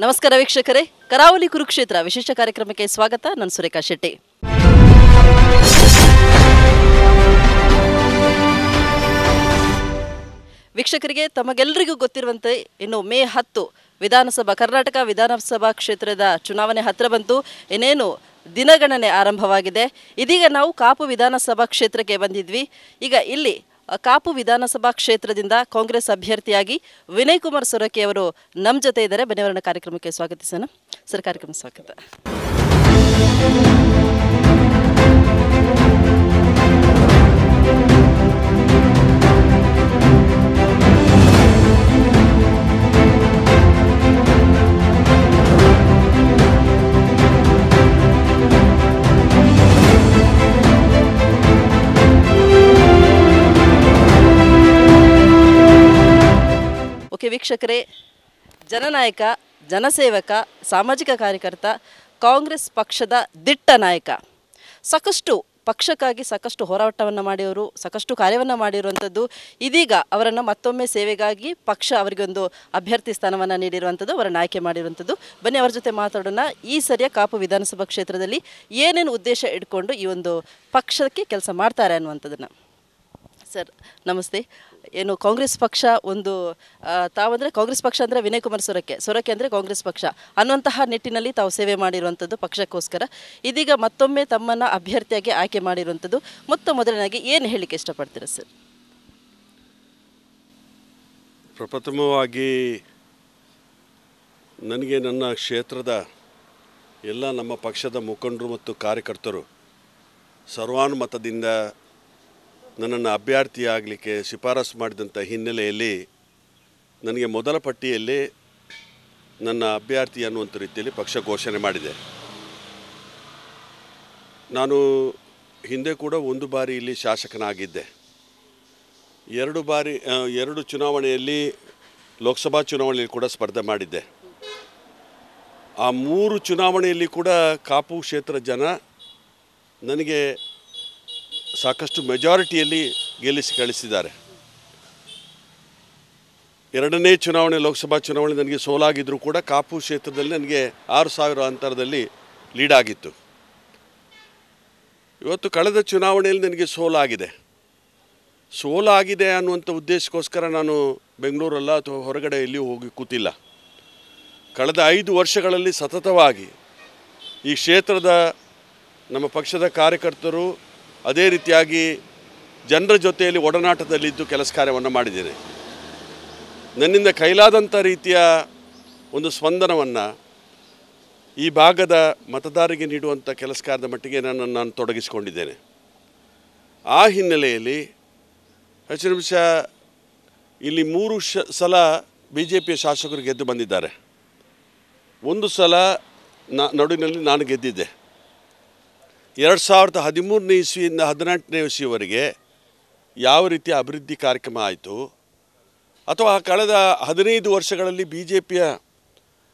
ನಮಸ್ಕಾರ ವೀಕ್ಷಕರೇ, ಕರಾವಳಿ ಕುರುಕ್ಷೇತ್ರ ವಿಶೇಷ ಕಾರ್ಯಕ್ರಮಕ್ಕೆ ಸ್ವಾಗತ. ನಾನು ಸುರೇಖಾ ಶೆಟ್ಟಿ. ವೀಕ್ಷಕರಿಗೆ ತಮಗೆಲ್ಲರಿಗೂ ಗೊತ್ತಿರುವಂತೆ ಇನ್ನು ಮೇ 10 ಕರ್ನಾಟಕ ವಿಧಾನಸಭಾ ಕ್ಷೇತ್ರದ ಚುನಾವಣೆ ಹತ್ತಿರ ಬಂತು. ಇನ್ನೇನು ದಿನಗಣನೆ ಆರಂಭವಾಗಿದೆ. ಇದೀಗ ನಾವು ಕಾಪು ವಿಧಾನಸಭಾ ಕ್ಷೇತ್ರಕ್ಕೆ ಬಂದಿದ್ವಿ. ಈಗ ಇಲ್ಲಿ ಕಾಪು ವಿಧಾನಸಭಾ ಕ್ಷೇತ್ರದಿಂದ ಕಾಂಗ್ರೆಸ್ ಅಭ್ಯರ್ಥಿಯಾಗಿ ವಿನಯ್ ಕುಮಾರ್ ಸೊರಕೆ ಅವರು ನಮ್ಮ ಜೊತೆ ಇದ್ದಾರೆ. ಬನ್ನಿ ಕಾರ್ಯಕ್ರಮಕ್ಕೆ ಸ್ವಾಗತಿಸೋಣ. ಸರ್, ಕಾರ್ಯಕ್ರಮ ಸ್ವಾಗತ. ವೀಕ್ಷಕರೇ, ಜನನಾಯಕ, ಜನಸೇವಕ, ಸಾಮಾಜಿಕ ಕಾರ್ಯಕರ್ತ, ಕಾಂಗ್ರೆಸ್ ಪಕ್ಷದ ದಿಟ್ಟ ನಾಯಕ, ಸಾಕಷ್ಟು ಪಕ್ಷಕ್ಕಾಗಿ ಸಾಕಷ್ಟು ಹೋರಾಟವನ್ನು ಮಾಡಿದರು, ಸಾಕಷ್ಟು ಕಾರ್ಯವನ್ನು ಮಾಡಿರುವಂಥದ್ದು. ಇದೀಗ ಅವರನ್ನು ಮತ್ತೊಮ್ಮೆ ಸೇವೆಗಾಗಿ ಪಕ್ಷ ಅವರಿಗೊಂದು ಅಭ್ಯರ್ಥಿ ಸ್ಥಾನವನ್ನು ನೀಡಿರುವಂಥದ್ದು, ಅವರನ್ನು ಆಯ್ಕೆ ಮಾಡಿರುವಂಥದ್ದು. ಬನ್ನಿ ಅವರ ಜೊತೆ ಮಾತಾಡೋಣ. ಈ ಸರಿಯ ಕಾಪು ವಿಧಾನಸಭಾ ಕ್ಷೇತ್ರದಲ್ಲಿ ಏನೇನು ಉದ್ದೇಶ ಇಟ್ಕೊಂಡು ಈ ಒಂದು ಪಕ್ಷಕ್ಕೆ ಕೆಲಸ ಮಾಡ್ತಾರೆ ಅನ್ನುವಂಥದ್ದನ್ನು. ಸರ್ ನಮಸ್ತೆ. ಏನು ಕಾಂಗ್ರೆಸ್ ಪಕ್ಷ ಒಂದು ತಾವಂದರೆ ಕಾಂಗ್ರೆಸ್ ಪಕ್ಷ ಅಂದರೆ ವಿನಯ್ ಕುಮಾರ್ ಸೊರಕೆ ಅಂದರೆ ಕಾಂಗ್ರೆಸ್ ಪಕ್ಷ ಅನ್ನುವಂತಹ ನಿಟ್ಟಿನಲ್ಲಿ ತಾವು ಸೇವೆ ಮಾಡಿರುವಂಥದ್ದು ಪಕ್ಷಕ್ಕೋಸ್ಕರ. ಇದೀಗ ಮತ್ತೊಮ್ಮೆ ತಮ್ಮನ್ನು ಅಭ್ಯರ್ಥಿಯಾಗಿ ಆಯ್ಕೆ ಮಾಡಿರುವಂಥದ್ದು. ಮೊದಲನಾಗಿ ಏನು ಹೇಳಲಿಕ್ಕೆ ಇಷ್ಟಪಡ್ತೀರಾ ಸರ್? ಪ್ರಪ್ರಥಮವಾಗಿ ನನಗೆ ನನ್ನ ಕ್ಷೇತ್ರದ ಎಲ್ಲ ನಮ್ಮ ಪಕ್ಷದ ಮುಖಂಡರು ಮತ್ತು ಕಾರ್ಯಕರ್ತರು ಸರ್ವಾನುಮತದಿಂದ ನನ್ನನ್ನು ಅಭ್ಯರ್ಥಿಯಾಗಲಿಕ್ಕೆ ಶಿಫಾರಸು ಮಾಡಿದಂಥ ಹಿನ್ನೆಲೆಯಲ್ಲಿ ನನಗೆ ಮೊದಲ ಪಟ್ಟಿಯಲ್ಲಿ ನನ್ನ ಅಭ್ಯರ್ಥಿ ಅನ್ನುವಂಥ ರೀತಿಯಲ್ಲಿ ಪಕ್ಷ ಘೋಷಣೆ ಮಾಡಿದೆ. ನಾನು ಹಿಂದೆ ಕೂಡ ಒಂದು ಬಾರಿ ಇಲ್ಲಿ ಶಾಸಕನಾಗಿದ್ದೆ. ಎರಡು ಚುನಾವಣೆಯಲ್ಲಿ ಲೋಕಸಭಾ ಚುನಾವಣೆಯಲ್ಲಿ ಕೂಡ ಸ್ಪರ್ಧೆ ಮಾಡಿದ್ದೆ. ಆ 3 ಚುನಾವಣೆಯಲ್ಲಿ ಕೂಡ ಕಾಪು ಕ್ಷೇತ್ರ ಜನ ನನಗೆ ಸಾಕಷ್ಟು ಮೆಜಾರಿಟಿಯಲ್ಲಿ ಗೆಲ್ಲಿಸಿ ಕಳಿಸಿದ್ದಾರೆ. 2ನೇ ಚುನಾವಣೆ ಲೋಕಸಭಾ ಚುನಾವಣೆ ನನಗೆ ಸೋಲಾಗಿದ್ದರೂ ಕೂಡ ಕಾಪು ಕ್ಷೇತ್ರದಲ್ಲಿ ನನಗೆ 6,000 ಅಂತರದಲ್ಲಿ ಲೀಡ್ ಆಗಿತ್ತು. ಇವತ್ತು ಕಳೆದ ಚುನಾವಣೆಯಲ್ಲಿ ನನಗೆ ಸೋಲಾಗಿದೆ ಅನ್ನುವಂಥ ಉದ್ದೇಶಕ್ಕೋಸ್ಕರ ನಾನು ಬೆಂಗಳೂರಲ್ಲ ಅಥವಾ ಹೊರಗಡೆ ಎಲ್ಲಿಯೂ ಹೋಗಿ ಕೂತಿಲ್ಲ. ಕಳೆದ 5 ವರ್ಷಗಳಲ್ಲಿ ಸತತವಾಗಿ ಈ ಕ್ಷೇತ್ರದ ನಮ್ಮ ಪಕ್ಷದ ಕಾರ್ಯಕರ್ತರು ಅದೇ ರೀತಿಯಾಗಿ ಜನರ ಜೊತೆಯಲ್ಲಿ ಒಡನಾಟದಲ್ಲಿದ್ದು ಕೆಲಸ ಕಾರ್ಯವನ್ನು ಮಾಡಿದ್ದೇನೆ. ನನ್ನಿಂದ ಕೈಲಾದಂಥ ರೀತಿಯ ಒಂದು ಸ್ಪಂದನವನ್ನು ಈ ಭಾಗದ ಮತದಾರರಿಗೆ ನೀಡುವಂಥ ಕೆಲಸ ಕಾರ್ಯದ ಮಟ್ಟಿಗೆ ನಾನು ತೊಡಗಿಸಿಕೊಂಡಿದ್ದೇನೆ. ಆ ಹಿನ್ನೆಲೆಯಲ್ಲಿ ಹೆಚ್ಚಿನ ವಿಷಯ ಇಲ್ಲಿ 3 ಸಲ BJPಯ ಶಾಸಕರು ಗೆದ್ದು ಬಂದಿದ್ದಾರೆ. 1 ಸಲ ನಡುವಿನಲ್ಲಿ ನಾನು ಗೆದ್ದಿದ್ದೆ. 2013ನೇ ಇಸ್ವಿಯಿಂದ 18ನೇ ಇಸ್ವಿವರೆಗೆ ಯಾವ ರೀತಿಯ ಅಭಿವೃದ್ಧಿ ಕಾರ್ಯಕ್ರಮ ಆಯಿತು ಅಥವಾ ಕಳೆದ 15 ವರ್ಷಗಳಲ್ಲಿ BJPಯ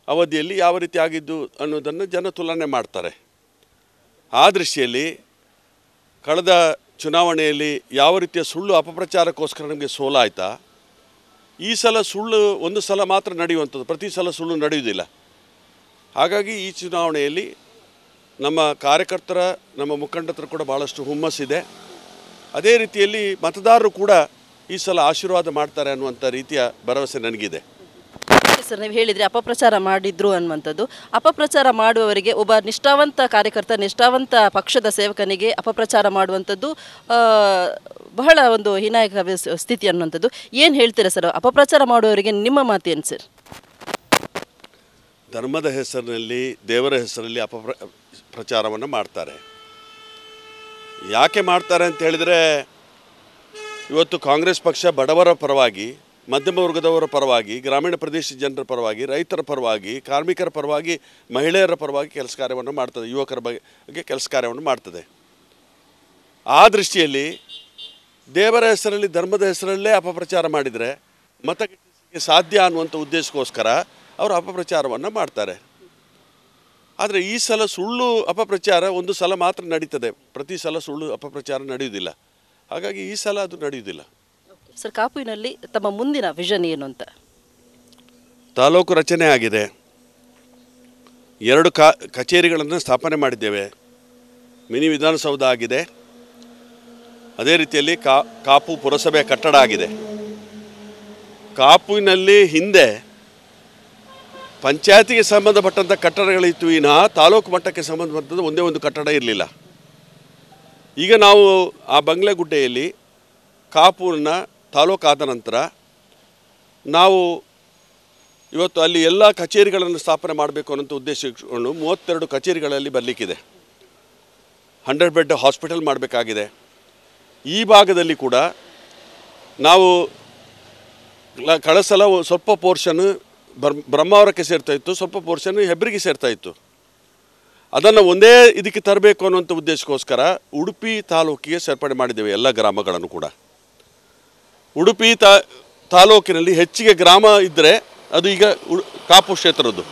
ಅವಧಿಯಲ್ಲಿ ಯಾವ ರೀತಿ ಆಗಿದ್ದು ಅನ್ನೋದನ್ನು ಜನ ತುಲನೆ ಮಾಡ್ತಾರೆ. ಆ ದೃಷ್ಟಿಯಲ್ಲಿ ಕಳೆದ ಚುನಾವಣೆಯಲ್ಲಿ ಯಾವ ರೀತಿಯ ಸುಳ್ಳು ಅಪಪ್ರಚಾರಕ್ಕೋಸ್ಕರ ನಮಗೆ ಸೋಲಾಯ್ತಾ, ಈ ಸಲ ಸುಳ್ಳು ಒಂದು ಸಲ ಮಾತ್ರ ನಡೆಯುವಂಥದ್ದು, ಪ್ರತಿ ಸಲ ಸುಳ್ಳು ನಡೆಯುವುದಿಲ್ಲ. ಹಾಗಾಗಿ ಈ ಚುನಾವಣೆಯಲ್ಲಿ ನಮ್ಮ ಕಾರ್ಯಕರ್ತರ, ನಮ್ಮ ಮುಖಂಡತರ ಕೂಡ ಭಾಳಷ್ಟು ಹುಮ್ಮಸ್ಸಿದೆ. ಅದೇ ರೀತಿಯಲ್ಲಿ ಮತದಾರರು ಕೂಡ ಈ ಸಲ ಆಶೀರ್ವಾದ ಮಾಡ್ತಾರೆ ಅನ್ನುವಂಥ ರೀತಿಯ ಭರವಸೆ ನನಗಿದೆ. ಸರ್, ನೀವು ಹೇಳಿದರೆ ಅಪಪ್ರಚಾರ ಮಾಡಿದ್ರು ಅನ್ನುವಂಥದ್ದು. ಅಪಪ್ರಚಾರ ಮಾಡುವವರಿಗೆ, ಒಬ್ಬ ನಿಷ್ಠಾವಂತ ಕಾರ್ಯಕರ್ತ, ನಿಷ್ಠಾವಂತ ಪಕ್ಷದ ಸೇವಕನಿಗೆ ಅಪಪ್ರಚಾರ ಮಾಡುವಂಥದ್ದು ಬಹಳ ಒಂದು ಹೀನಾಯಕ ಸ್ಥಿತಿ ಅನ್ನುವಂಥದ್ದು. ಏನು ಹೇಳ್ತೀರಾ ಸರ್ ಅಪಪ್ರಚಾರ ಮಾಡುವವರಿಗೆ? ನಿಮ್ಮ ಮಾತೇನು ಸರ್? ಧರ್ಮದ ಹೆಸರಿನಲ್ಲಿ, ದೇವರ ಹೆಸರಲ್ಲಿ ಪ್ರಚಾರವನ್ನು ಮಾಡ್ತಾರೆ. ಯಾಕೆ ಮಾಡ್ತಾರೆ ಅಂತ ಹೇಳಿದರೆ, ಇವತ್ತು ಕಾಂಗ್ರೆಸ್ ಪಕ್ಷ ಬಡವರ ಪರವಾಗಿ, ಮಧ್ಯಮ ವರ್ಗದವರ ಪರವಾಗಿ, ಗ್ರಾಮೀಣ ಪ್ರದೇಶದ ಜನರ ಪರವಾಗಿ, ರೈತರ ಪರವಾಗಿ, ಕಾರ್ಮಿಕರ ಪರವಾಗಿ, ಮಹಿಳೆಯರ ಪರವಾಗಿ ಕೆಲಸ ಕಾರ್ಯವನ್ನು ಮಾಡ್ತದೆ, ಯುವಕರ ಬಗ್ಗೆ ಕೆಲಸ ಕಾರ್ಯವನ್ನು ಮಾಡ್ತದೆ. ಆ ದೃಷ್ಟಿಯಲ್ಲಿ ದೇವರ ಹೆಸರಲ್ಲಿ, ಧರ್ಮದ ಹೆಸರಲ್ಲೇ ಅಪಪ್ರಚಾರ ಮಾಡಿದರೆ ಮತ ಗೆಲ್ಲಿಸಲಿಕ್ಕೆ ಸಾಧ್ಯ ಅನ್ನುವಂಥ ಉದ್ದೇಶಕ್ಕೋಸ್ಕರ ಅವರು ಅಪಪ್ರಚಾರವನ್ನು ಮಾಡ್ತಾರೆ. ಆದರೆ ಈ ಸಲ ಸುಳ್ಳು ಅಪಪ್ರಚಾರ ಒಂದು ಸಲ ಮಾತ್ರ ನಡೀತದೆ, ಪ್ರತಿ ಸಲ ಸುಳ್ಳು ಅಪಪ್ರಚಾರ ನಡೆಯುವುದಿಲ್ಲ. ಹಾಗಾಗಿ ಈ ಸಲ ಅದು ನಡೆಯುವುದಿಲ್ಲ. ಸರ್, ಕಾಪುವಿನಲ್ಲಿ ತಮ್ಮ ಮುಂದಿನ ವಿಷನ್ ಏನು ಅಂತ? ತಾಲೂಕು ರಚನೆ ಆಗಿದೆ. 2 ಕಚೇರಿಗಳನ್ನು ಸ್ಥಾಪನೆ ಮಾಡಿದ್ದೇವೆ. ಮಿನಿ ವಿಧಾನಸೌಧ ಆಗಿದೆ. ಅದೇ ರೀತಿಯಲ್ಲಿ ಕಾಪು ಪುರಸಭೆ ಕಟ್ಟಡ ಆಗಿದೆ. ಕಾಪುವಿನಲ್ಲಿ ಹಿಂದೆ ಪಂಚಾಯತಿಗೆ ಸಂಬಂಧಪಟ್ಟಂಥ ಕಟ್ಟಡಗಳಿತ್ತು, ವಿನಃ ತಾಲೂಕು ಮಟ್ಟಕ್ಕೆ ಸಂಬಂಧಪಟ್ಟಂಥ ಒಂದೇ ಒಂದು ಕಟ್ಟಡ ಇರಲಿಲ್ಲ. ಈಗ ನಾವು ಆ ಬಂಗ್ಲೆಗುಡ್ಡೆಯಲ್ಲಿ ಕಾಪುವಿನ ತಾಲೂಕಾದ ನಂತರ ನಾವು ಇವತ್ತು ಅಲ್ಲಿ ಎಲ್ಲ ಕಚೇರಿಗಳನ್ನು ಸ್ಥಾಪನೆ ಮಾಡಬೇಕು ಅನ್ನೋಂಥ ಉದ್ದೇಶ ಇಟ್ಕೊಂಡು 32 ಕಚೇರಿಗಳಲ್ಲಿ ಬರಲಿಕ್ಕಿದೆ. 100 ಬೆಡ್ ಹಾಸ್ಪಿಟಲ್ ಮಾಡಬೇಕಾಗಿದೆ. ಈ ಭಾಗದಲ್ಲಿ ಕೂಡ ನಾವು ಕಳೆದ ಸಲ ಸ್ವಲ್ಪ ಪೋರ್ಷನ್ ಬ್ರಹ್ಮಾವರಕ್ಕೆ ಸೇರ್ತಾಯಿತ್ತು, ಸ್ವಲ್ಪ ಪೋರ್ಷನ್ ಹೆಬ್ರಿಗೆ ಸೇರ್ತಾಯಿತ್ತು. ಅದನ್ನು ಒಂದೇ ಇದಕ್ಕೆ ತರಬೇಕು ಅನ್ನುವಂಥ ಉದ್ದೇಶಕ್ಕೋಸ್ಕರ ಉಡುಪಿ ತಾಲೂಕಿಗೆ ಸೇರ್ಪಡೆ ಮಾಡಿದ್ದೇವೆ ಎಲ್ಲ ಗ್ರಾಮಗಳನ್ನು ಕೂಡ. ಉಡುಪಿ ತಾಲೂಕಿನಲ್ಲಿ ಹೆಚ್ಚಿಗೆ ಗ್ರಾಮ ಇದ್ದರೆ ಅದು ಈಗ ಕಾಪು ಕ್ಷೇತ್ರದ್ದು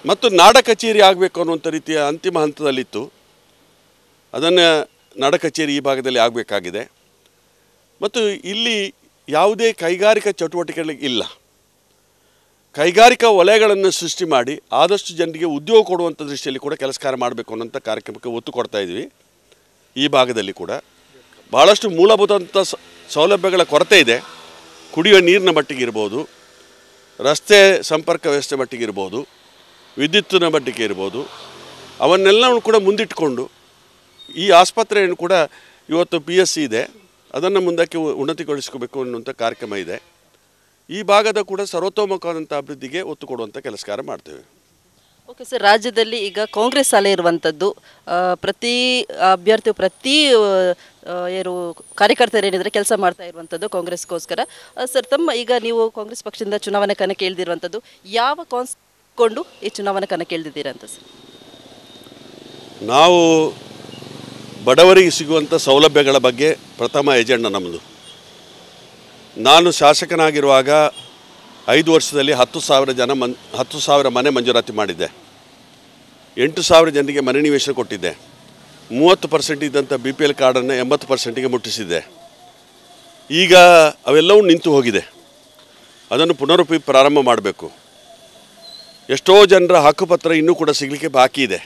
ಮತ್ತು ನಾಡ ಕಚೇರಿ ಆಗಬೇಕು ಅನ್ನುವಂಥ ರೀತಿಯ ಅಂತಿಮ ಹಂತದಲ್ಲಿತ್ತು. ಅದನ್ನು ನಾಡ ಕಚೇರಿ ಈ ಭಾಗದಲ್ಲಿ ಆಗಬೇಕಾಗಿದೆ. ಮತ್ತು ಇಲ್ಲಿ ಯಾವುದೇ ಕೈಗಾರಿಕಾ ಚಟುವಟಿಕೆಗಳಿಗೆ ಇಲ್ಲ. ಕೈಗಾರಿಕಾ ವಲಯಗಳನ್ನು ಸೃಷ್ಟಿ ಮಾಡಿ ಆದಷ್ಟು ಜನರಿಗೆ ಉದ್ಯೋಗ ಕೊಡುವಂಥ ದೃಷ್ಟಿಯಲ್ಲಿ ಕೂಡ ಕೆಲಸ ಕಾರ್ಯ ಮಾಡಬೇಕು ಅನ್ನೋಂಥ ಕಾರ್ಯಕ್ರಮಕ್ಕೆ ಒತ್ತು ಕೊಡ್ತಾ ಇದ್ವಿ. ಈ ಭಾಗದಲ್ಲಿ ಕೂಡ ಭಾಳಷ್ಟು ಮೂಲಭೂತ ಸೌಲಭ್ಯಗಳ ಕೊರತೆ ಇದೆ. ಕುಡಿಯುವ ನೀರಿನ ಮಟ್ಟಿಗೆ ಇರ್ಬೋದು, ರಸ್ತೆ ಸಂಪರ್ಕ ವ್ಯವಸ್ಥೆ ಮಟ್ಟಿಗೆ ಇರ್ಬೋದು, ವಿದ್ಯುತ್ತಿನ ಮಟ್ಟಿಗೆ ಇರ್ಬೋದು, ಅವನ್ನೆಲ್ಲವೂ ಕೂಡ ಮುಂದಿಟ್ಟುಕೊಂಡು ಈ ಆಸ್ಪತ್ರೆಯನ್ನು ಕೂಡ ಇವತ್ತು PSC ಇದೆ, ಅದನ್ನು ಮುಂದಕ್ಕೆ ಉನ್ನತಿಗೊಳಿಸ್ಕೋಬೇಕು ಅನ್ನುವಂಥ ಕಾರ್ಯಕ್ರಮ ಇದೆ. ಈ ಭಾಗದ ಕೂಡ ಸರ್ವತೋಮುಖವಾದಂಥ ಅಭಿವೃದ್ಧಿಗೆ ಒತ್ತು ಕೊಡುವಂಥ ಕೆಲಸ ಕಾರ್ಯ ಮಾಡ್ತೇವೆ. ಓಕೆ ಸರ್, ರಾಜ್ಯದಲ್ಲಿ ಈಗ ಕಾಂಗ್ರೆಸ್ ಅಲೆ ಇರುವಂಥದ್ದು, ಪ್ರತಿ ಅಭ್ಯರ್ಥಿ ಪ್ರತಿ ಏನು ಕಾರ್ಯಕರ್ತರು ಏನಿದ್ರೆ ಕೆಲಸ ಮಾಡ್ತಾ ಇರುವಂಥದ್ದು ಕಾಂಗ್ರೆಸ್ಗೋಸ್ಕರ. ಸರ್, ತಮ್ಮ ಈಗ ನೀವು ಕಾಂಗ್ರೆಸ್ ಪಕ್ಷದಿಂದ ಚುನಾವಣೆ ಕಣಕ್ಕೆ ಇಳಿದಿರುವಂಥದ್ದು ಯಾವ ಕಾನ್ಸ್ಕೊಂಡು ಈ ಚುನಾವಣೆ ಕಣಕ್ಕೆ ಇಳಿದಿದ್ದೀರಾ ಅಂತ ಸರ್? ನಾವು ಬಡವರಿಗೆ ಸಿಗುವಂಥ ಸೌಲಭ್ಯಗಳ ಬಗ್ಗೆ ಪ್ರಥಮ ಎಜೆಂಡಾ ನಮ್ಮದು. ನಾನು ಶಾಸಕನಾಗಿರುವಾಗ 5 ವರ್ಷದಲ್ಲಿ 10,000 ಮನೆ ಮಂಜೂರಾತಿ ಮಾಡಿದ್ದೆ. 8,000 ಜನರಿಗೆ ಮನೆ ನಿವೇಶನ ಕೊಟ್ಟಿದ್ದೆ. 30% ಇದ್ದಂಥ BPL ಕಾರ್ಡನ್ನು 80%ಗೆ ಮುಟ್ಟಿಸಿದ್ದೆ. ಈಗ ಅವೆಲ್ಲವೂ ನಿಂತು ಹೋಗಿದೆ. ಅದನ್ನು ಪುನರುಪಿ ಪ್ರಾರಂಭ ಮಾಡಬೇಕು. ಎಷ್ಟೋ ಜನರ ಹಕ್ಕುಪತ್ರ ಇನ್ನೂ ಕೂಡ ಸಿಗಲಿಕ್ಕೆ ಬಾಕಿ ಇದೆ.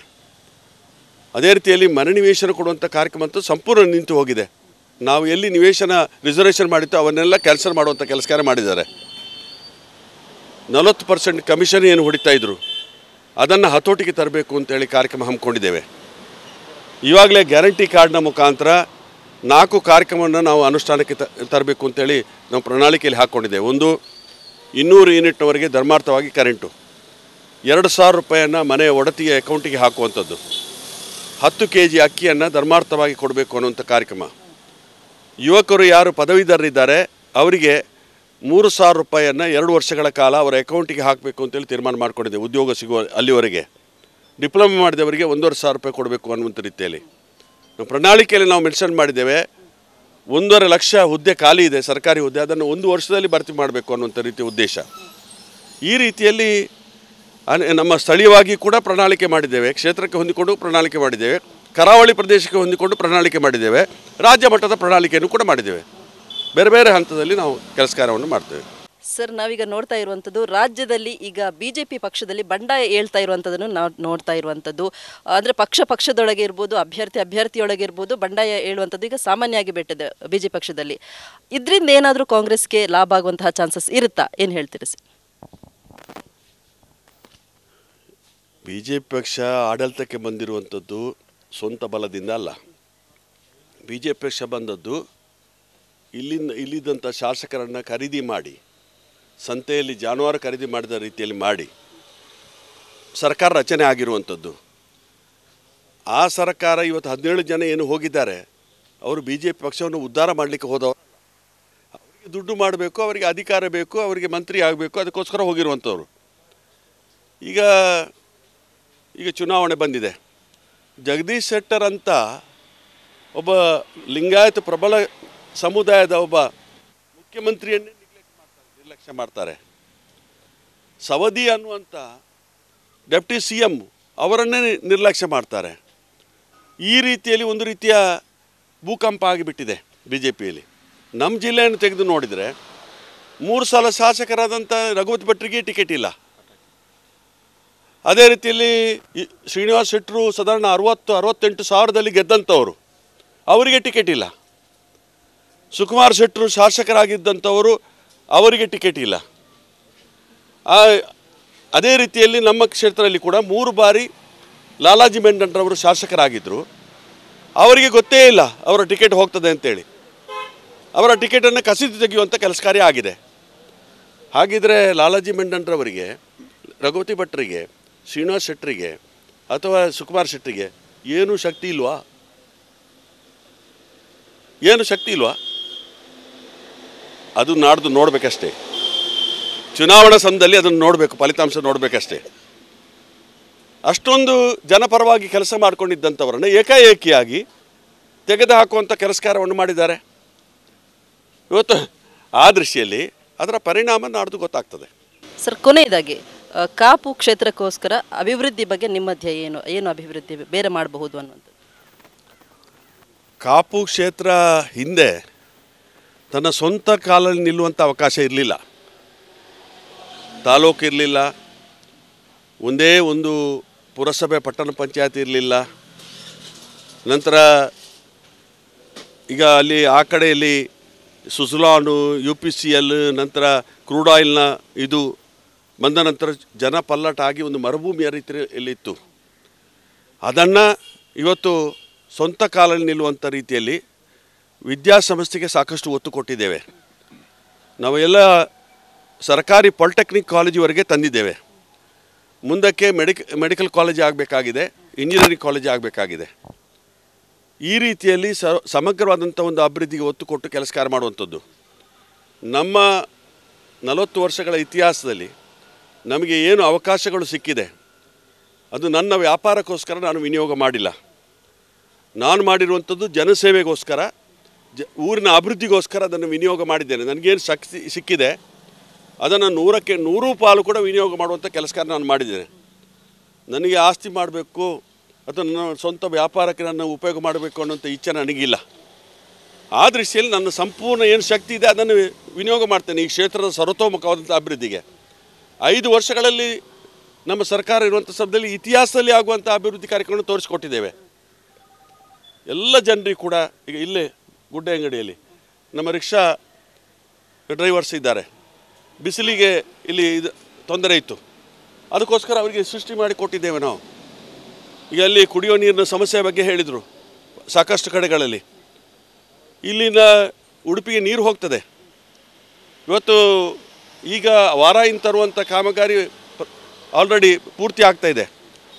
ಅದೇ ರೀತಿಯಲ್ಲಿ ಮನೆ ನಿವೇಶನ ಕೊಡುವಂಥ ಕಾರ್ಯಕ್ರಮ ಅಂತೂ ಸಂಪೂರ್ಣ ನಿಂತು ಹೋಗಿದೆ. ನಾವು ಎಲ್ಲಿ ನಿವೇಶನ ರಿಸರ್ವೇಷನ್ ಮಾಡಿತ್ತು ಅವನ್ನೆಲ್ಲ ಕ್ಯಾನ್ಸಲ್ ಮಾಡುವಂಥ ಕೆಲಸ ಕಾರ್ಯ ಮಾಡಿದ್ದಾರೆ. 40% ಕಮಿಷನ್ ಏನು ಹೊಡಿತಾ ಇದ್ರು ಅದನ್ನು ಹತೋಟಿಗೆ ತರಬೇಕು ಅಂತೇಳಿ ಕಾರ್ಯಕ್ರಮ ಹಮ್ಮಿಕೊಂಡಿದ್ದೇವೆ. ಇವಾಗಲೇ ಗ್ಯಾರಂಟಿ ಕಾರ್ಡ್ನ ಮುಖಾಂತರ 4 ಕಾರ್ಯಕ್ರಮವನ್ನು ನಾವು ಅನುಷ್ಠಾನಕ್ಕೆ ತರಬೇಕು ಅಂತೇಳಿ ನಾವು ಪ್ರಣಾಳಿಕೆಯಲ್ಲಿ ಹಾಕ್ಕೊಂಡಿದ್ದೇವೆ. ಒಂದು, 200 ಯೂನಿಟ್ನವರೆಗೆ ಧರ್ಮಾರ್ಥವಾಗಿ ಕರೆಂಟು, 2,000 ರೂಪಾಯಿಯನ್ನು ಮನೆಯ ಒಡತಿಯ ಅಕೌಂಟಿಗೆ ಹಾಕುವಂಥದ್ದು, 10 kg ಅಕ್ಕಿಯನ್ನು ಧರ್ಮಾರ್ಥವಾಗಿ ಕೊಡಬೇಕು ಅನ್ನುವಂಥ ಕಾರ್ಯಕ್ರಮ. ಯುವಕರು ಯಾರು ಪದವೀಧರರಿದ್ದಾರೆ ಅವರಿಗೆ 3,000 ರೂಪಾಯಿಯನ್ನು 2 ವರ್ಷಗಳ ಕಾಲ ಅವರ ಅಕೌಂಟಿಗೆ ಹಾಕಬೇಕು ಅಂತೇಳಿ ತೀರ್ಮಾನ ಮಾಡಿಕೊಂಡಿದೆ. ಉದ್ಯೋಗ ಸಿಗುವ ಅಲ್ಲಿವರೆಗೆ ಡಿಪ್ಲೊಮಾ ಮಾಡಿದವರಿಗೆ 1,500 ರೂಪಾಯಿ ಕೊಡಬೇಕು ಅನ್ನುವಂಥ ರೀತಿಯಲ್ಲಿ ನಾವು ಪ್ರಣಾಳಿಕೆಯಲ್ಲಿ ನಾವು ಮೆನ್ಷನ್ ಮಾಡಿದ್ದೇವೆ. 1.5 ಲಕ್ಷ ಹುದ್ದೆ ಖಾಲಿ ಇದೆ, ಸರ್ಕಾರಿ ಹುದ್ದೆ, ಅದನ್ನು 1 ವರ್ಷದಲ್ಲಿ ಭರ್ತಿ ಮಾಡಬೇಕು ಅನ್ನುವಂಥ ರೀತಿಯ ಉದ್ದೇಶ. ಈ ರೀತಿಯಲ್ಲಿ ನಮ್ಮ ಸ್ಥಳೀಯವಾಗಿ ಕೂಡ ಪ್ರಣಾಳಿಕೆ ಮಾಡಿದ್ದೇವೆ, ಕ್ಷೇತ್ರಕ್ಕೆ ಹೊಂದಿಕೊಂಡು ಪ್ರಣಾಳಿಕೆ ಮಾಡಿದ್ದೇವೆ, ಕರಾವಳಿ ಪ್ರದೇಶಕ್ಕೆ ಹೊಂದಿಕೊಂಡು ಪ್ರಣಾಳಿಕೆ ಮಾಡಿದ್ದೇವೆ, ರಾಜ್ಯ ಮಟ್ಟದ ಪ್ರಣಾಳಿಕೆಯನ್ನು ಕೂಡ ಮಾಡಿದ್ದೇವೆ. ಬೇರೆ ಬೇರೆ ಹಂತದಲ್ಲಿ ನಾವು ಕೆಲಸ ಕಾರ್ಯವನ್ನು ಮಾಡ್ತೇವೆ. ಸರ್, ನಾವೀಗ ನೋಡ್ತಾ ಇರುವಂಥದ್ದು ರಾಜ್ಯದಲ್ಲಿ ಈಗ BJP ಪಕ್ಷದಲ್ಲಿ ಬಂಡಾಯ ಹೇಳ್ತಾ ಇರುವಂಥದ್ದನ್ನು ನಾವು ನೋಡ್ತಾ ಇರುವಂಥದ್ದು. ಅಂದರೆ ಪಕ್ಷದೊಳಗೆ ಇರ್ಬೋದು, ಅಭ್ಯರ್ಥಿಯೊಳಗೆ ಇರ್ಬೋದು, ಬಂಡಾಯ ಹೇಳುವಂಥದ್ದು ಈಗ ಸಾಮಾನ್ಯ ಆಗಿ ಬಿಟ್ಟಿದೆ BJP ಪಕ್ಷದಲ್ಲಿ. ಇದರಿಂದ ಏನಾದರೂ ಕಾಂಗ್ರೆಸ್ಗೆ ಲಾಭ ಆಗುವಂತಹ ಚಾನ್ಸಸ್ ಇರುತ್ತಾ? ಏನು ಹೇಳ್ತೀರಿ ಸರ್? BJP ಪಕ್ಷ ಆಡಳಿತಕ್ಕೆ ಬಂದಿರುವಂಥದ್ದು ಸ್ವಂತ ಬಲದಿಂದ ಅಲ್ಲ. BJP ಪಕ್ಷ ಬಂದದ್ದು ಇಲ್ಲಿದ್ದಂಥ ಶಾಸಕರನ್ನು ಖರೀದಿ ಮಾಡಿ, ಸಂತೆಯಲ್ಲಿ ಜಾನುವಾರು ಖರೀದಿ ಮಾಡಿದ ರೀತಿಯಲ್ಲಿ ಮಾಡಿ ಸರ್ಕಾರ ರಚನೆ ಆಗಿರುವಂಥದ್ದು. ಆ ಸರ್ಕಾರ ಇವತ್ತು 17 ಜನ ಏನು ಹೋಗಿದ್ದಾರೆ ಅವರು BJP ಪಕ್ಷವನ್ನು ಉದ್ಧಾರ ಮಾಡಲಿಕ್ಕೆ ಹೋದವರು. ಅವರಿಗೆ ದುಡ್ಡು ಮಾಡಬೇಕು, ಅವರಿಗೆ ಅಧಿಕಾರ ಬೇಕು, ಅವರಿಗೆ ಮಂತ್ರಿ ಆಗಬೇಕು, ಅದಕ್ಕೋಸ್ಕರ ಹೋಗಿರುವಂಥವ್ರು. ಈಗ ಚುನಾವಣೆ ಬಂದಿದೆ. ಜಗದೀಶ್ ಶೆಟ್ಟರ್ ಅಂತ ಒಬ್ಬ ಲಿಂಗಾಯತ ಪ್ರಬಲ ಸಮುದಾಯದ ಒಬ್ಬ ಮುಖ್ಯಮಂತ್ರಿಯನ್ನೇ ನಿರ್ಲಕ್ಷ್ಯ ಮಾಡ್ತಾರೆ. ಸವದಿ ಅನ್ನುವಂಥ ಡೆಪ್ಟಿ CM ಅವರನ್ನೇ ನಿರ್ಲಕ್ಷ್ಯ ಮಾಡ್ತಾರೆ. ಈ ರೀತಿಯಲ್ಲಿ ಒಂದು ರೀತಿಯ ಭೂಕಂಪ ಆಗಿಬಿಟ್ಟಿದೆ BJPಯಲ್ಲಿ. ನಮ್ಮ ಜಿಲ್ಲೆಯನ್ನು ತೆಗೆದು ನೋಡಿದರೆ 3 ಸಲ ಶಾಸಕರಾದಂಥ ರಘುಪತಿ ಭಟ್ರಿಗೆ ಟಿಕೆಟ್ ಇಲ್ಲ. ಅದೇ ರೀತಿಯಲ್ಲಿ ಶ್ರೀನಿವಾಸ್ ಶೆಟ್ಟರು ಸಾಧಾರಣ 60-68 ಸಾವಿರದಲ್ಲಿ ಗೆದ್ದಂಥವರು, ಅವರಿಗೆ ಟಿಕೆಟ್ ಇಲ್ಲ. ಸುಕುಮಾರ್ ಶೆಟ್ಟರು ಶಾಸಕರಾಗಿದ್ದಂಥವರು, ಅವರಿಗೆ ಟಿಕೆಟ್ ಇಲ್ಲ. ಅದೇ ರೀತಿಯಲ್ಲಿ ನಮ್ಮ ಕ್ಷೇತ್ರದಲ್ಲಿ ಕೂಡ 3 ಬಾರಿ ಲಾಲಾಜಿ ಮೆಂಡನ್ರವರು ಶಾಸಕರಾಗಿದ್ದರು. ಅವರಿಗೆ ಗೊತ್ತೇ ಇಲ್ಲ ಅವರ ಟಿಕೆಟ್ ಹೋಗ್ತದೆ ಅಂತೇಳಿ. ಅವರ ಟಿಕೆಟನ್ನು ಕಸಿದು ತೆಗೆಯುವಂಥ ಕೆಲಸ ಕಾರ್ಯ ಆಗಿದೆ. ಹಾಗಿದ್ರೆ ಲಾಲಾಜಿ ಮೆಂಡನ್ರವರಿಗೆ, ರಘುಪತಿ ಭಟ್ರಿಗೆ, ಶ್ರೀನಿವಾಸ್ ಶೆಟ್ಟರಿಗೆ ಅಥವಾ ಸುಕುಮಾರ್ ಶೆಟ್ಟರಿಗೆ ಏನು ಶಕ್ತಿ ಇಲ್ವಾ? ಏನು ಶಕ್ತಿ ಇಲ್ವಾ? ಅದು ನಾಡ್ದು ನೋಡಬೇಕಷ್ಟೇ. ಚುನಾವಣಾ ಸಮಯದಲ್ಲಿ ಅದನ್ನು ನೋಡಬೇಕು, ಫಲಿತಾಂಶ ನೋಡಬೇಕಷ್ಟೇ. ಅಷ್ಟೊಂದು ಜನಪರವಾಗಿ ಕೆಲಸ ಮಾಡಿಕೊಂಡಿದ್ದಂಥವರನ್ನು ಏಕಾಏಕಿಯಾಗಿ ತೆಗೆದು ಹಾಕುವಂಥ ಕೆಲಸ ಕಾರ್ಯವನ್ನು ಮಾಡಿದ್ದಾರೆ. ಇವತ್ತು ಆ ದೃಷ್ಟಿಯಲ್ಲಿ ಅದರ ಪರಿಣಾಮ ನಾಡ್ದು ಗೊತ್ತಾಗ್ತದೆ. ಸರ್, ಕೊನೆಯದಾಗಿ ಕಾಪು ಕ್ಷೇತ್ರಕ್ಕೋಸ್ಕರ ಅಭಿವೃದ್ಧಿ ಬಗ್ಗೆ ನಿಮ್ಮ ಧ್ಯೇಯ ಏನು? ಏನು ಅಭಿವೃದ್ಧಿ ಬೇರೆ ಮಾಡಬಹುದು ಅನ್ನುವಂಥದ್ದು? ಕಾಪು ಕ್ಷೇತ್ರ ಹಿಂದೆ ತನ್ನ ಸ್ವಂತ ಕಾಲಲ್ಲಿ ನಿಲ್ಲುವಂಥ ಅವಕಾಶ ಇರಲಿಲ್ಲ. ತಾಲೂಕು ಇರಲಿಲ್ಲ, ಒಂದೇ ಒಂದು ಪುರಸಭೆ ಪಟ್ಟಣ ಪಂಚಾಯತ್ ಇರಲಿಲ್ಲ. ನಂತರ ಈಗ ಅಲ್ಲಿ ಆ ಕಡೆಯಲ್ಲಿ ಸುಜಲಾನು, UPCL, ನಂತರ ಕ್ರೂಡ್ ಆಯಿಲ್ನ ಇದು ಬಂದ ನಂತರ ಜನ ಪಲ್ಲಟ ಆಗಿ ಒಂದು ಮರುಭೂಮಿಯ ರೀತಿಯಲ್ಲಿತ್ತು. ಅದನ್ನು ಇವತ್ತು ಸ್ವಂತ ಕಾಲಲ್ಲಿ ನಿಲ್ಲುವಂಥ ರೀತಿಯಲ್ಲಿ ವಿದ್ಯಾಸಂಸ್ಥೆಗೆ ಸಾಕಷ್ಟು ಒತ್ತು ಕೊಟ್ಟಿದ್ದೇವೆ. ನಾವು ಎಲ್ಲ ಸರ್ಕಾರಿ ಪಾಲಿಟೆಕ್ನಿಕ್ ಕಾಲೇಜಿವರೆಗೆ ತಂದಿದ್ದೇವೆ. ಮುಂದಕ್ಕೆ ಮೆಡಿಕಲ್ ಕಾಲೇಜ್ ಆಗಬೇಕಾಗಿದೆ, ಇಂಜಿನಿಯರಿಂಗ್ ಕಾಲೇಜ್ ಆಗಬೇಕಾಗಿದೆ. ಈ ರೀತಿಯಲ್ಲಿ ಸಮಗ್ರವಾದಂಥ ಒಂದು ಅಭಿವೃದ್ಧಿಗೆ ಒತ್ತು ಕೊಟ್ಟು ಕೆಲಸ ಕಾರ್ಯ ಮಾಡುವಂಥದ್ದು. ನಮ್ಮ 40 ವರ್ಷಗಳ ಇತಿಹಾಸದಲ್ಲಿ ನಮಗೆ ಏನು ಅವಕಾಶಗಳು ಸಿಕ್ಕಿದೆ, ಅದು ನನ್ನ ವ್ಯಾಪಾರಕ್ಕೋಸ್ಕರ ನಾನು ವಿನಿಯೋಗ ಮಾಡಿಲ್ಲ. ನಾನು ಮಾಡಿರುವಂಥದ್ದು ಜನಸೇವೆಗೋಸ್ಕರ, ಊರಿನ ಅಭಿವೃದ್ಧಿಗೋಸ್ಕರ ಅದನ್ನು ವಿನಿಯೋಗ ಮಾಡಿದ್ದೇನೆ. ನನಗೇನು ಶಕ್ತಿ ಸಿಕ್ಕಿದೆ ಅದನ್ನು 100ಕ್ಕೆ 100 ಪಾಲು ಕೂಡ ವಿನಿಯೋಗ ಮಾಡುವಂಥ ಕೆಲಸ ಕಾರ್ಯ ನಾನು ಮಾಡಿದ್ದೇನೆ. ನನಗೆ ಆಸ್ತಿ ಮಾಡಬೇಕು ಅಥವಾ ನನ್ನ ಸ್ವಂತ ವ್ಯಾಪಾರಕ್ಕೆ ನಾನು ಉಪಯೋಗ ಮಾಡಬೇಕು ಅನ್ನೋಂಥ ಇಚ್ಛೆ ನನಗಿಲ್ಲ. ಆ ದೃಷ್ಟಿಯಲ್ಲಿ ನನ್ನ ಸಂಪೂರ್ಣ ಏನು ಶಕ್ತಿ ಇದೆ ಅದನ್ನು ವಿನಿಯೋಗ ಮಾಡ್ತೇನೆ ಈ ಕ್ಷೇತ್ರದ ಸರ್ವತೋಮುಖವಾದಂಥ ಅಭಿವೃದ್ಧಿಗೆ. 5 ವರ್ಷಗಳಲ್ಲಿ ನಮ್ಮ ಸರ್ಕಾರ ಇರುವಂಥ ಸಮಯದಲ್ಲಿ ಇತಿಹಾಸದಲ್ಲಿ ಆಗುವಂಥ ಅಭಿವೃದ್ಧಿ ಕಾರ್ಯಕ್ರಮ ತೋರಿಸಿಕೊಟ್ಟಿದ್ದೇವೆ. ಎಲ್ಲ ಜನರಿಗೆ ಕೂಡ ಈಗ ಇಲ್ಲೇ ಗುಡ್ಡೆ ಅಂಗಡಿಯಲ್ಲಿ ನಮ್ಮ ರಿಕ್ಷಾ ಡ್ರೈವರ್ಸ್ ಇದ್ದಾರೆ. ಬಿಸಿಲಿಗೆ ಇಲ್ಲಿ ಇದು ತೊಂದರೆ ಇತ್ತು, ಅದಕ್ಕೋಸ್ಕರ ಅವರಿಗೆ ಸೃಷ್ಟಿ ಮಾಡಿ ಕೊಟ್ಟಿದ್ದೇವೆ ನಾವು. ಈಗ ಅಲ್ಲಿ ಕುಡಿಯೋ ನೀರಿನ ಸಮಸ್ಯೆ ಬಗ್ಗೆ ಹೇಳಿದರು. ಸಾಕಷ್ಟು ಕಡೆಗಳಲ್ಲಿ ಇಲ್ಲಿಂದ ಉಡುಪಿಗೆ ನೀರು ಹೋಗ್ತದೆ. ಇವತ್ತು ಈಗ ವಾರಾಯಿನ್ ತರುವಂಥ ಕಾಮಗಾರಿ ಆಲ್ರೆಡಿ ಪೂರ್ತಿ ಆಗ್ತಾಯಿದೆ.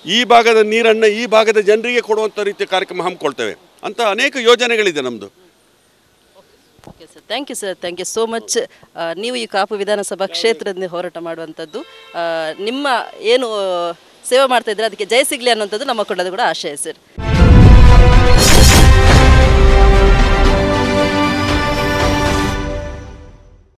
ಈ ಭಾಗದ ನೀರನ್ನು ಈ ಭಾಗದ ಜನರಿಗೆ ಕೊಡುವಂಥ ರೀತಿಯ ಕಾರ್ಯಕ್ರಮ ಹಮ್ಮಿಕೊಳ್ತೇವೆ ಅಂತ ಅನೇಕ ಯೋಜನೆಗಳಿದೆ ನಮ್ಮದು. Okay sir, thank you sir, thank you so much. ನೀವು ಈ ಕಾಪು ವಿಧಾನಸಭಾ ಕ್ಷೇತ್ರದಿಂದ ಹೋರಾಟ ಮಾಡುವಂಥದ್ದು, ನಿಮ್ಮ ಏನು ಸೇವೆ ಮಾಡ್ತಾ ಇದ್ರೆ ಅದಕ್ಕೆ ಜಯ ಸಿಗಲಿ ಅನ್ನುವಂಥದ್ದು ನಮ್ಮ ಕೂಡ ಆಶಯ ಸರ್.